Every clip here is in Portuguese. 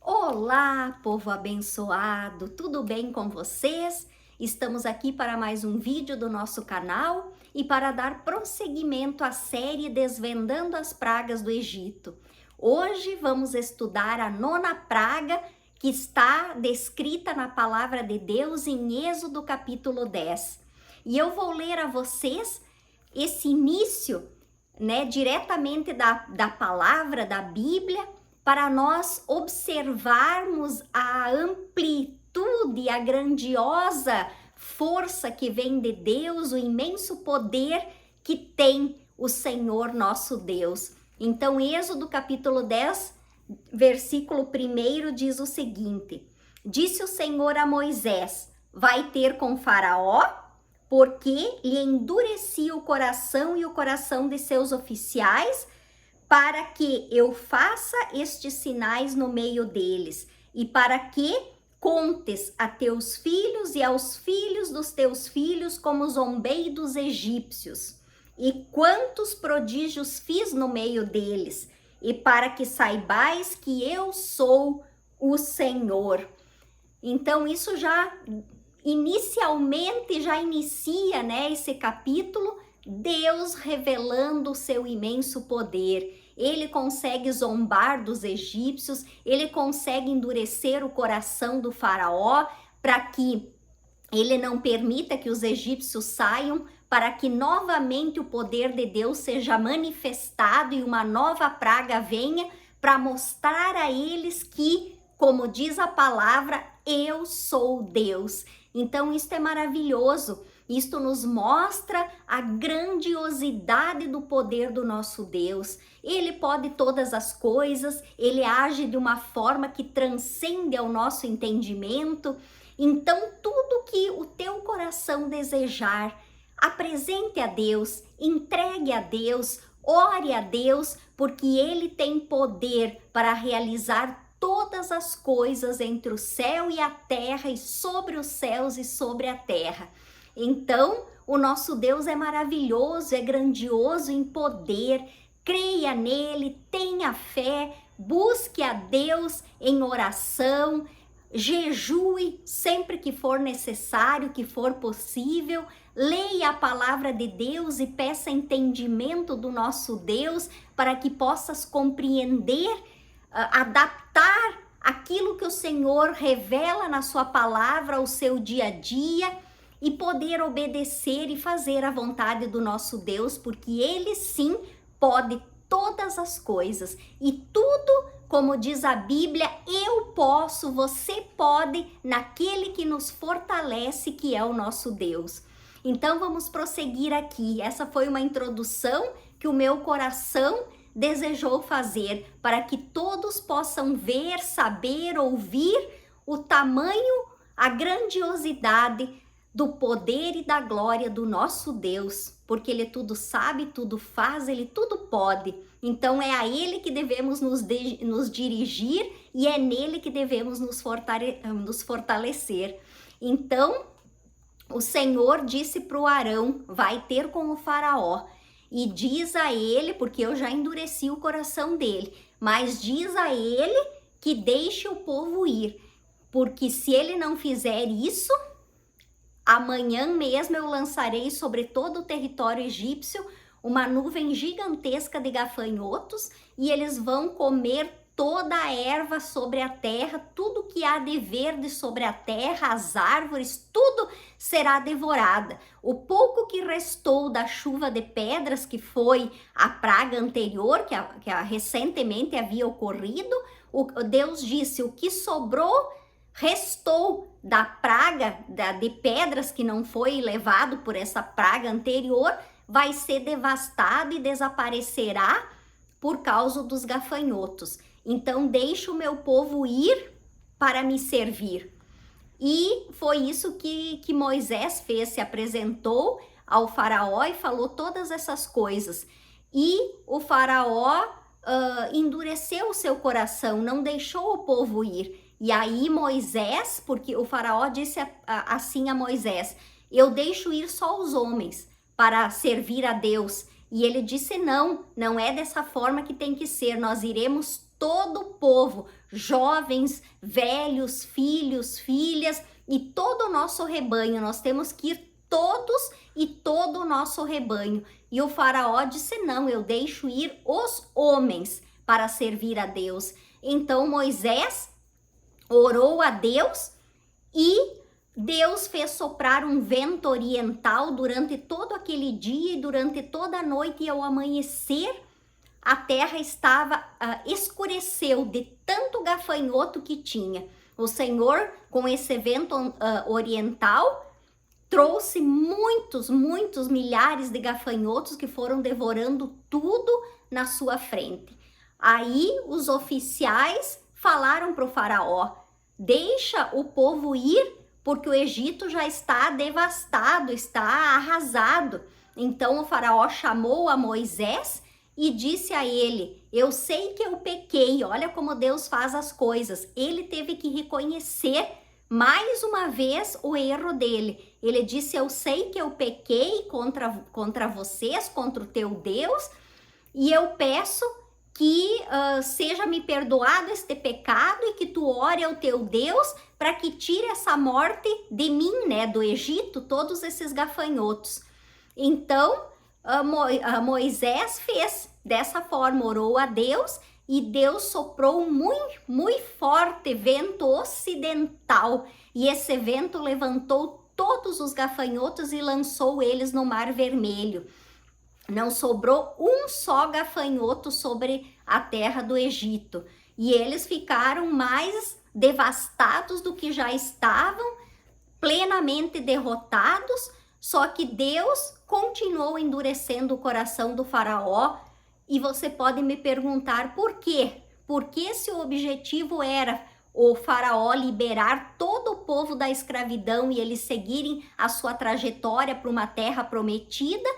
Olá, povo abençoado, tudo bem com vocês? Estamos aqui para mais um vídeo do nosso canal e para dar prosseguimento à série Desvendando as Pragas do Egito. Hoje vamos estudar a nona praga que está descrita na palavra de Deus em Êxodo capítulo 10. E eu vou ler a vocês esse início, diretamente da palavra, da Bíblia, para nós observarmos a amplitude, a grandiosa força que vem de Deus, o imenso poder que tem o Senhor nosso Deus. Então, Êxodo capítulo 10, versículo 1 diz o seguinte: Disse o Senhor a Moisés: vai ter com Faraó, porque lhe endureci o coração e o coração de seus oficiais, para que eu faça estes sinais no meio deles, e para que contes a teus filhos e aos filhos dos teus filhos como zombei dos egípcios, e quantos prodígios fiz no meio deles, e para que saibais que eu sou o Senhor. Então isso já inicialmente já inicia, esse capítulo, Deus revelando o seu imenso poder. Ele consegue zombar dos egípcios, ele consegue endurecer o coração do faraó para que ele não permita que os egípcios saiam, para que novamente o poder de Deus seja manifestado e uma nova praga venha para mostrar a eles que, como diz a palavra, eu sou Deus. Então isto é maravilhoso. Isto nos mostra a grandiosidade do poder do nosso Deus. Ele pode todas as coisas, ele age de uma forma que transcende ao nosso entendimento. Então, tudo que o teu coração desejar, apresente a Deus, entregue a Deus, ore a Deus, porque ele tem poder para realizar todas as coisas entre o céu e a terra, e sobre os céus e sobre a terra. Então, o nosso Deus é maravilhoso, é grandioso em poder. Creia nele, tenha fé, busque a Deus em oração, jejue sempre que for necessário, que for possível. Leia a palavra de Deus e peça entendimento do nosso Deus para que possas compreender, adaptar aquilo que o Senhor revela na sua palavra ao seu dia a dia, e poder obedecer e fazer a vontade do nosso Deus, porque ele sim pode todas as coisas, e tudo, como diz a Bíblia, eu posso, você pode, naquele que nos fortalece, que é o nosso Deus. Então vamos prosseguir aqui. Essa foi uma introdução que o meu coração desejou fazer, para que todos possam ver, saber, ouvir o tamanho, a grandiosidade do poder e da glória do nosso Deus, porque ele tudo sabe, tudo faz, ele tudo pode. Então é a ele que devemos nos dirigir, e é nele que devemos nos fortalecer. Então o Senhor disse para o Arão: vai ter com o faraó, e diz a ele, porque eu já endureci o coração dele, mas diz a ele que deixe o povo ir, porque se ele não fizer isso, amanhã mesmo eu lançarei sobre todo o território egípcio uma nuvem gigantesca de gafanhotos, e eles vão comer toda a erva sobre a terra, tudo que há de verde sobre a terra, as árvores, tudo será devorada. O pouco que restou da chuva de pedras, que foi a praga anterior, que recentemente havia ocorrido, Deus disse: o que sobrou, restou da praga de pedras que não foi levado por essa praga anterior, vai ser devastado e desaparecerá por causa dos gafanhotos. Então deixa o meu povo ir para me servir. E foi isso que Moisés fez, se apresentou ao faraó e falou todas essas coisas. E o faraó endureceu o seu coração, não deixou o povo ir. E aí Moisés, porque o faraó disse assim a Moisés: eu deixo ir só os homens para servir a Deus. E ele disse: não, não é dessa forma que tem que ser, nós iremos todo o povo, jovens, velhos, filhos, filhas e todo o nosso rebanho. Nós temos que ir todos e todo o nosso rebanho. E o faraó disse: não, eu deixo ir os homens para servir a Deus. Então Moisés orou a Deus e Deus fez soprar um vento oriental durante todo aquele dia e durante toda a noite, e ao amanhecer a terra estava escureceu de tanto gafanhoto que tinha. O Senhor, com esse vento oriental, trouxe muitos milhares de gafanhotos que foram devorando tudo na sua frente. Aí os oficiais falaram para o faraó: deixa o povo ir, porque o Egito já está devastado, está arrasado. Então o faraó chamou a Moisés e disse a ele: eu sei que eu pequei. Olha como Deus faz as coisas. Ele teve que reconhecer mais uma vez o erro dele. Ele disse: eu sei que eu pequei contra vocês, contra o teu Deus, e eu peço que seja me perdoado este pecado e que tu ore ao teu Deus para que tire essa morte de mim, né, do Egito, todos esses gafanhotos. Então Moisés fez dessa forma, orou a Deus, e Deus soprou um muito forte vento ocidental, e esse vento levantou todos os gafanhotos e lançou eles no Mar Vermelho. Não sobrou um só gafanhoto sobre a terra do Egito, e eles ficaram mais devastados do que já estavam, plenamente derrotados. Só que Deus continuou endurecendo o coração do faraó. E você pode me perguntar por quê? Porque se o objetivo era o faraó liberar todo o povo da escravidão e eles seguirem a sua trajetória para uma terra prometida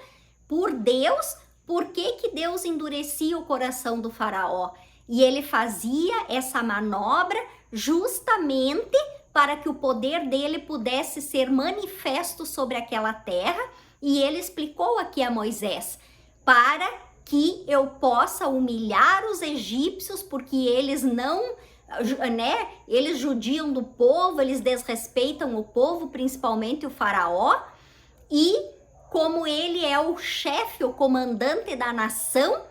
por Deus, por que Deus endurecia o coração do faraó? E ele fazia essa manobra justamente para que o poder dele pudesse ser manifesto sobre aquela terra. E ele explicou aqui a Moisés: para que eu possa humilhar os egípcios, porque eles não, né, eles judiam do povo, eles desrespeitam o povo, principalmente o faraó, e como ele é o chefe, o comandante da nação,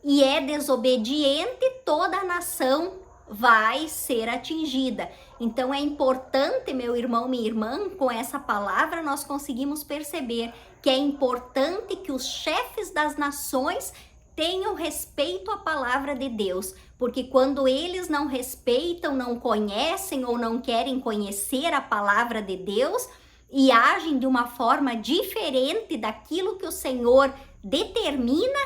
e é desobediente, toda a nação vai ser atingida. Então é importante, meu irmão, minha irmã, com essa palavra nós conseguimos perceber que é importante que os chefes das nações tenham respeito à palavra de Deus, porque quando eles não respeitam, não conhecem ou não querem conhecer a palavra de Deus e agem de uma forma diferente daquilo que o Senhor determina,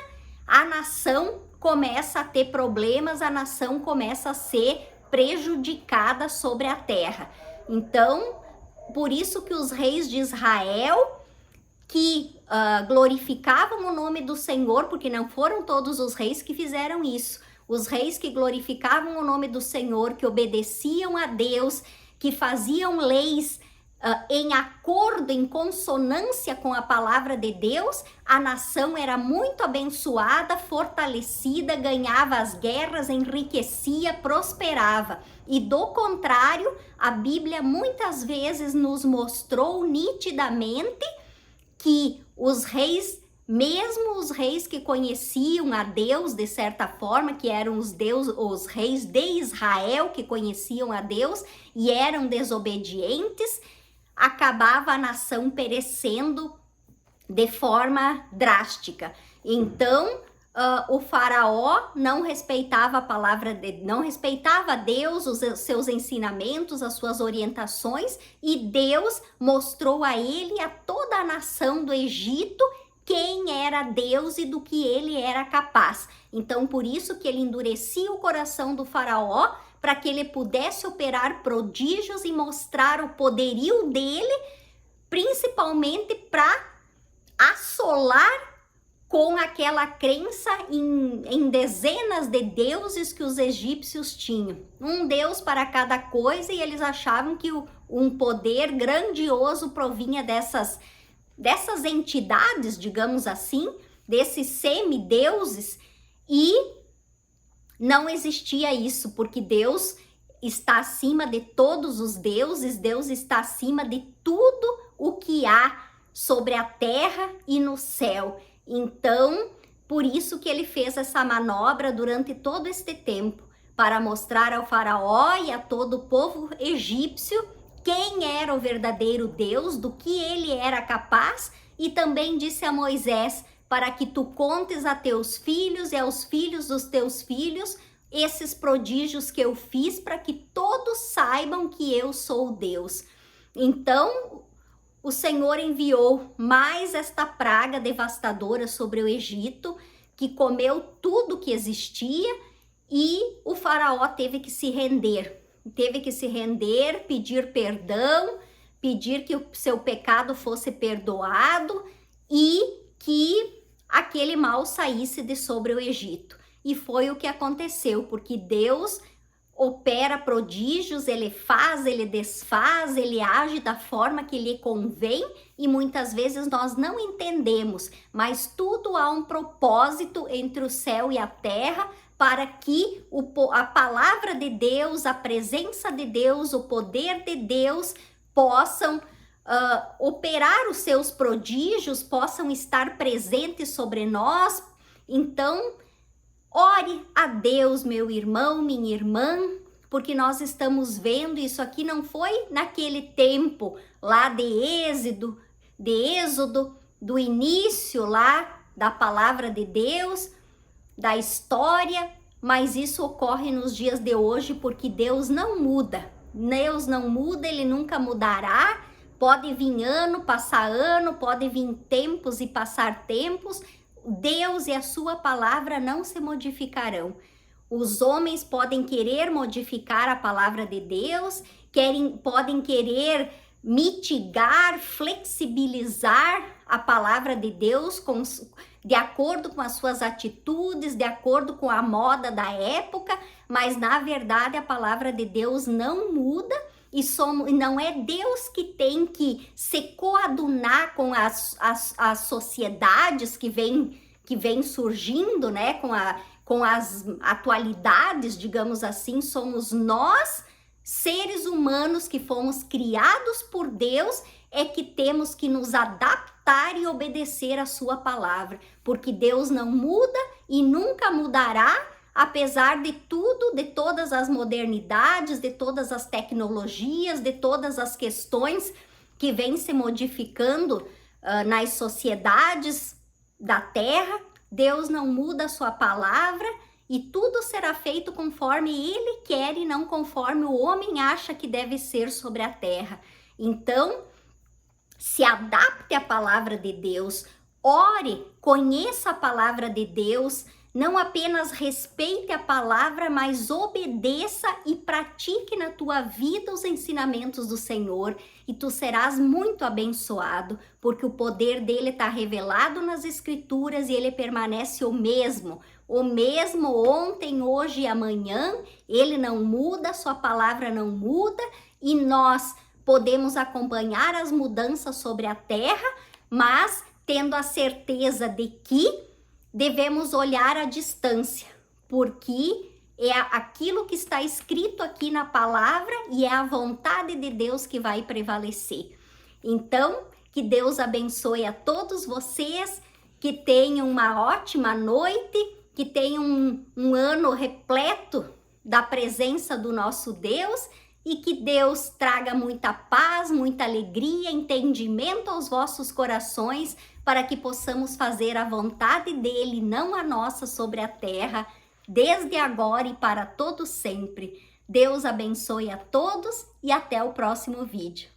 a nação começa a ter problemas, a nação começa a ser prejudicada sobre a terra. Então, por isso que os reis de Israel que glorificavam o nome do Senhor, porque não foram todos os reis que fizeram isso. Os reis que glorificavam o nome do Senhor, que obedeciam a Deus, que faziam leis em acordo, em consonância com a palavra de Deus, a nação era muito abençoada, fortalecida, ganhava as guerras, enriquecia, prosperava. E do contrário, a Bíblia muitas vezes nos mostrou nitidamente que os reis, mesmo os reis que conheciam a Deus de certa forma, que eram os reis de Israel que conheciam a Deus e eram desobedientes, acabava a nação perecendo de forma drástica. Então, o faraó não respeitava a palavra, não respeitava Deus, os seus ensinamentos, as suas orientações, e Deus mostrou a ele e a toda a nação do Egito quem era Deus e do que ele era capaz. Então, por isso que ele endurecia o coração do faraó, para que ele pudesse operar prodígios e mostrar o poderio dele, principalmente para assolar com aquela crença em dezenas de deuses que os egípcios tinham. Um deus para cada coisa, e eles achavam que um poder grandioso provinha dessas entidades, digamos assim, desses semideuses, e não existia isso, porque Deus está acima de todos os deuses, Deus está acima de tudo o que há sobre a terra e no céu. Então, por isso que ele fez essa manobra durante todo este tempo, para mostrar ao faraó e a todo o povo egípcio quem era o verdadeiro Deus, do que ele era capaz, e também disse a Moisés, para que tu contes a teus filhos e aos filhos dos teus filhos esses prodígios que eu fiz, para que todos saibam que eu sou Deus. Então, o Senhor enviou mais esta praga devastadora sobre o Egito, que comeu tudo que existia, e o faraó teve que se render, pedir perdão, pedir que o seu pecado fosse perdoado e que aquele mal saísse de sobre o Egito. E foi o que aconteceu, porque Deus opera prodígios, ele faz, ele desfaz, ele age da forma que lhe convém, e muitas vezes nós não entendemos, mas tudo há um propósito entre o céu e a terra, para que a palavra de Deus, a presença de Deus, o poder de Deus possam operar os seus prodígios, possam estar presentes sobre nós. Então, ore a Deus, meu irmão, minha irmã, porque nós estamos vendo, isso aqui não foi naquele tempo lá de Êxodo, do início lá da palavra de Deus, da história, mas isso ocorre nos dias de hoje, porque Deus não muda. Deus não muda, ele nunca mudará. Pode vir ano, passar ano, pode vir tempos e passar tempos. Deus e a sua palavra não se modificarão. Os homens podem querer modificar a palavra de Deus, podem querer mitigar, flexibilizar a palavra de Deus de acordo com as suas atitudes, de acordo com a moda da época, mas na verdade a palavra de Deus não muda, e não é Deus que tem que se coadunar com as sociedades que vem surgindo, né, com as atualidades, digamos assim. Somos nós, seres humanos que fomos criados por Deus, é que temos que nos adaptar e obedecer a sua palavra, porque Deus não muda e nunca mudará, apesar de tudo, de todas as modernidades, de todas as tecnologias, de todas as questões que vêm se modificando nas sociedades da terra. Deus não muda a sua palavra, e tudo será feito conforme ele quer e não conforme o homem acha que deve ser sobre a terra. Então, se adapte à palavra de Deus, ore, conheça a palavra de Deus, não apenas respeite a palavra, mas obedeça e pratique na tua vida os ensinamentos do Senhor, e tu serás muito abençoado, porque o poder dele está revelado nas Escrituras e ele permanece o mesmo ontem, hoje e amanhã. Ele não muda, sua palavra não muda, e nós podemos acompanhar as mudanças sobre a terra, mas tendo a certeza de que devemos olhar à distância, porque é aquilo que está escrito aqui na palavra e é a vontade de Deus que vai prevalecer. Então, que Deus abençoe a todos vocês, que tenham uma ótima noite, que tenham um ano repleto da presença do nosso Deus, e que Deus traga muita paz, muita alegria, entendimento aos vossos corações, para que possamos fazer a vontade dele, não a nossa, sobre a terra, desde agora e para todo sempre. Deus abençoe a todos e até o próximo vídeo.